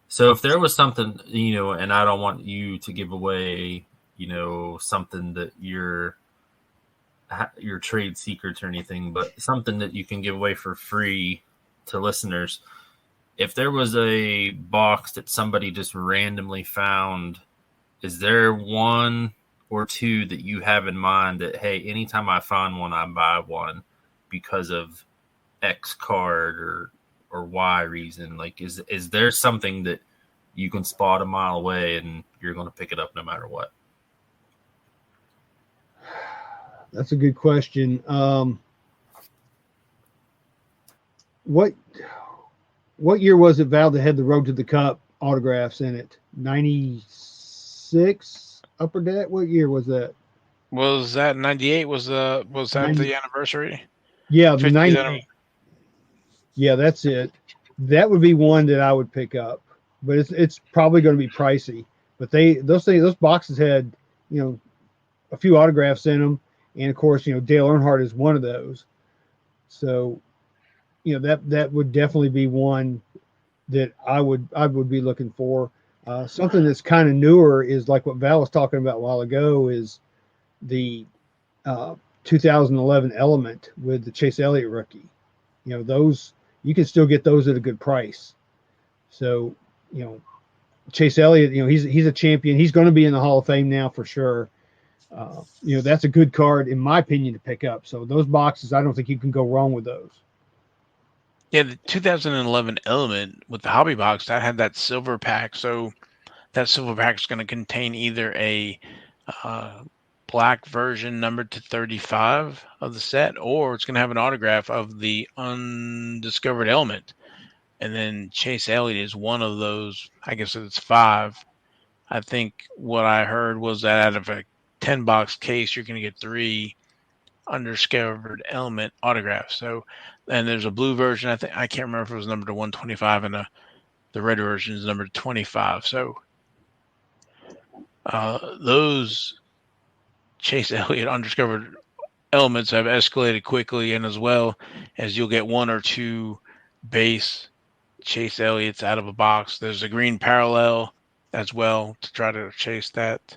So if there was something, and I don't want you to give away, something that your trade secrets or anything, but something that you can give away for free to listeners. If there was a box that somebody just randomly found, is there one or two that you have in mind that, hey, anytime I find one, I buy one because of X card or Y reason? Like, is there something that you can spot a mile away and you're going to pick it up no matter what? That's a good question. What year was it, Val, that had the Road to the Cup autographs in it? 96 Upper Deck? What year was that? Was that 98? Was that 90, the anniversary? Yeah, the 98. Yeah, that's it. That would be one that I would pick up, but it's probably going to be pricey. But those boxes had, a few autographs in them, and of course, Dale Earnhardt is one of those. So, that would definitely be one that I would be looking for. Something that's kind of newer is like what Val was talking about a while ago, is the 2011 Element with the Chase Elliott rookie. Those, you can still get those at a good price. So, Chase Elliott, he's a champion. He's going to be in the Hall of Fame now for sure. That's a good card, in my opinion, to pick up. So those boxes, I don't think you can go wrong with those. Yeah, the 2011 Element with the hobby box, that had that silver pack. So that silver pack is going to contain either a black version numbered to 35 of the set, or it's going to have an autograph of the undiscovered element. And then Chase Elliott is one of those. I guess it's 5. I think what I heard was that out of a 10-box case, you're going to get 3 undiscovered element autographs. So, and there's a blue version. I can't remember if it was numbered to 125, and the red version is numbered to 25. So, those Chase Elliott undiscovered elements have escalated quickly, and as well as you'll get 1 or 2 base Chase Elliott's out of a box. There's a green parallel as well to try to chase that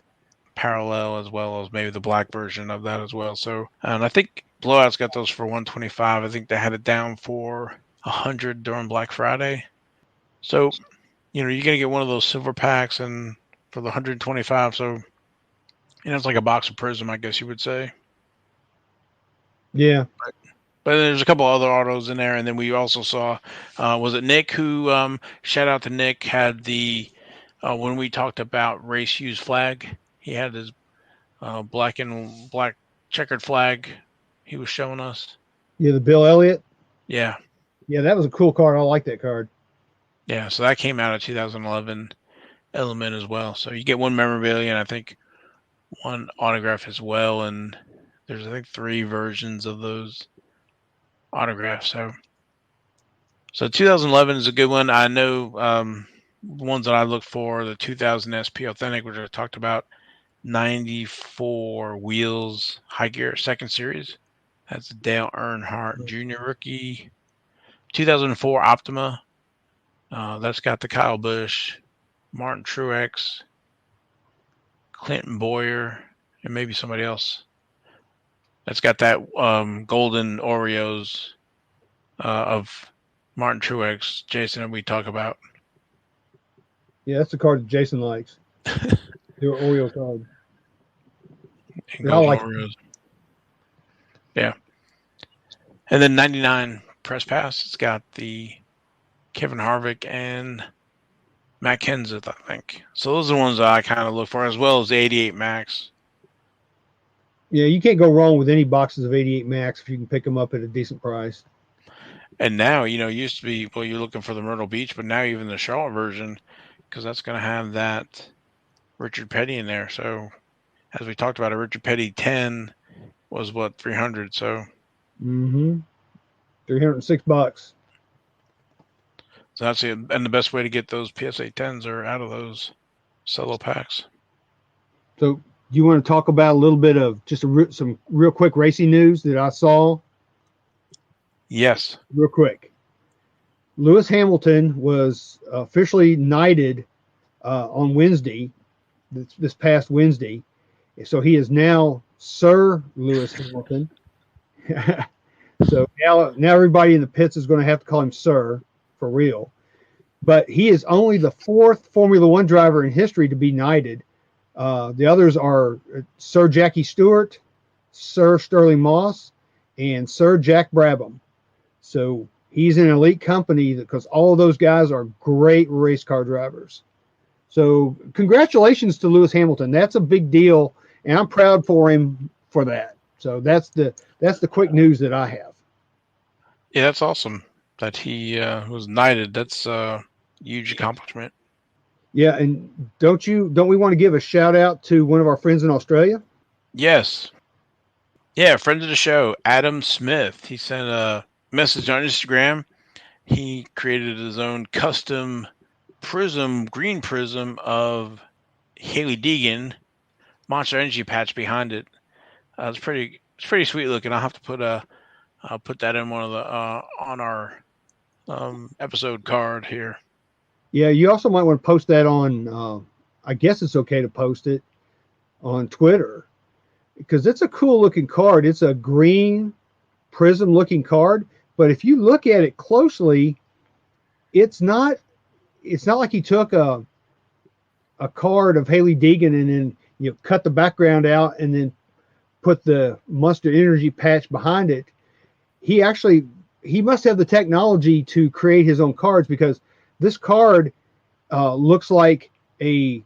parallel, as well as maybe the black version of that as well. So, and I think Blowout's got those for 125. I think they had it down for 100 during Black Friday. So, you're going to get one of those silver packs and for the 125. So, it's like a box of Prism, I guess you would say. Yeah. But there's a couple other autos in there. And then we also saw, was it Nick who, shout out to Nick, had the, when we talked about race use flag, he had his black and black checkered flag he was showing us. Yeah, the Bill Elliott. Yeah. Yeah, that was a cool card. I like that card. Yeah, so that came out of 2011 element as well. So you get 1 memorabilia and I think 1 autograph as well. And there's, I think, 3 versions of those autographs. So 2011 is a good one. I know ones that I look for, the 2000 SP Authentic, which I talked about, 94 wheels, high gear, 2nd series. That's Dale Earnhardt Jr. rookie. 2004 Optima. That's got the Kyle Busch, Martin Truex, Clinton Boyer, and maybe somebody else. That's got that golden Oreos of Martin Truex, Jason, that we talk about. Yeah, that's the card that Jason likes. The Oreo card. And golden Oreos. Yeah. And then 99 Press Pass. It's got the Kevin Harvick and Matt Kenseth, I think. So those are the ones that I kind of look for, as well as the 88 Max. Yeah, you can't go wrong with any boxes of 88 Max if you can pick them up at a decent price. And now, it used to be, well, you're looking for the Myrtle Beach, but now even the Charlotte version, because that's going to have that Richard Petty in there. So, as we talked about, a Richard Petty 10 was what, 300. So, $306. So that's it. And the best way to get those PSA 10s are out of those solo packs. So, do you want to talk about a little bit of just some real quick racing news that I saw? Yes. Real quick. Lewis Hamilton was officially knighted on Wednesday, this past Wednesday. So he is now Sir Lewis Hamilton. So now everybody in the pits is going to have to call him Sir for real. But he is only the 4th Formula One driver in history to be knighted. The others are Sir Jackie Stewart, Sir Sterling Moss, and Sir Jack Brabham. So he's in an elite company because all of those guys are great race car drivers. So congratulations to Lewis Hamilton. That's a big deal, and I'm proud for him for that. So that's the quick news that I have. Yeah, that's awesome that he was knighted. That's a huge accomplishment. Yeah, and don't we want to give a shout out to one of our friends in Australia? Yes. Yeah, friend of the show, Adam Smith. He sent a message on Instagram. He created his own custom green prism of Hailie Deegan, Monster Energy patch behind it. It's pretty sweet looking. I'll have to put that in one of the on our episode card here. Yeah, you also might want to post that on, I guess it's okay to post it on Twitter because it's a cool looking card. It's a green prism looking card, but if you look at it closely, it's not like he took a card of Hailie Deegan and then cut the background out and then put the Monster Energy patch behind it. He must have the technology to create his own cards because this card looks like a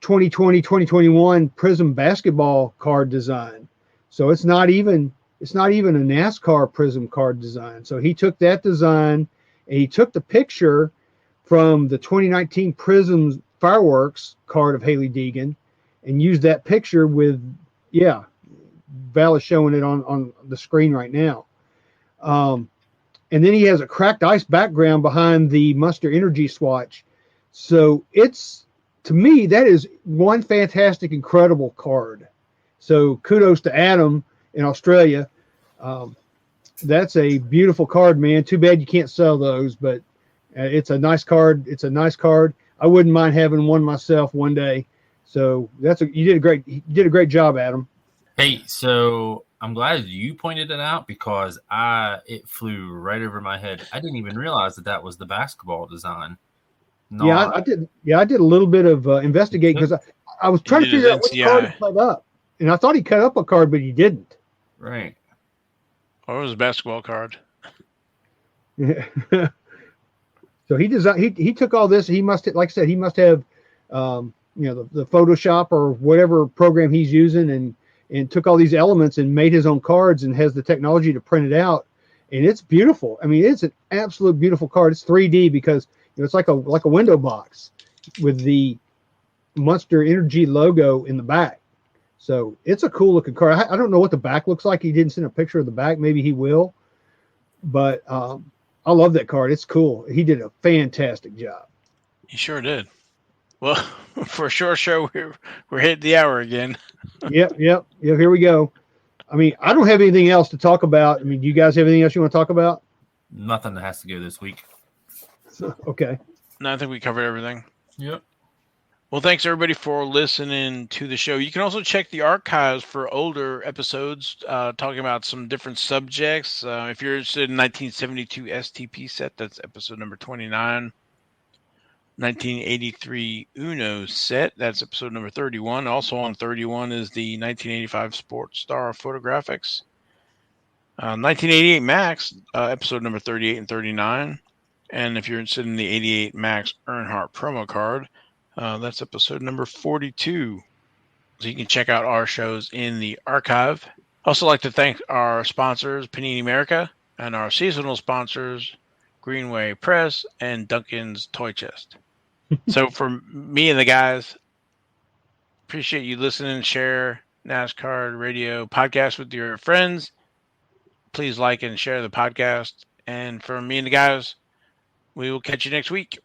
2020, 2021 Prism basketball card design. So it's not even a NASCAR Prism card design. So he took that design and he took the picture from the 2019 Prism fireworks card of Hailie Deegan and used that picture with, Val is showing it on the screen right now. And then he has a cracked ice background behind the Monster Energy swatch. So to me, that is one fantastic, incredible card. So kudos to Adam in Australia. That's a beautiful card, man. Too bad you can't sell those, but it's a nice card. It's a nice card. I wouldn't mind having one myself one day. So you did a great job, Adam. Hey, so I'm glad you pointed it out because it flew right over my head. I didn't even realize that was the basketball design. I did. Yeah, I did a little bit of investigating because I was trying to figure out which card he cut up, and I thought he cut up a card, but he didn't. Right. What was a basketball card? Yeah. So he designed. He took all this. He must, like I said, he must have, the Photoshop or whatever program he's using, and took all these elements and made his own cards and has the technology to print it out, and it's beautiful. I mean, it's an absolute beautiful card. It's 3D because it's like a window box with the Monster Energy logo in the back. So it's a cool looking card. I don't know what the back looks like. He didn't send a picture of the back. Maybe he will, but I love that card. It's cool. He did a fantastic job. He sure did. Well, for a short show, we're hitting the hour again. Yep. Here we go. I mean, I don't have anything else to talk about. I mean, do you guys have anything else you want to talk about? Nothing that has to go this week. Okay. No, I think we covered everything. Yep. Well, thanks everybody for listening to the show. You can also check the archives for older episodes talking about some different subjects. If you're interested in 1972 STP set, that's episode number 29. 1983 Uno set, that's episode number 31. Also on 31 is the 1985 Sports Star Photographics. 1988 Max, episode number 38 and 39. And if you're interested in the 88 Max Earnhardt promo card, that's episode number 42. So you can check out our shows in the archive. Also like to thank our sponsors, Panini America, and our seasonal sponsors, Greenway Press and Duncan's Toy Chest. So for me and the guys, appreciate you listening. Share NasCard Radio podcast with your friends. Please like and share the podcast. And for me and the guys, we will catch you next week.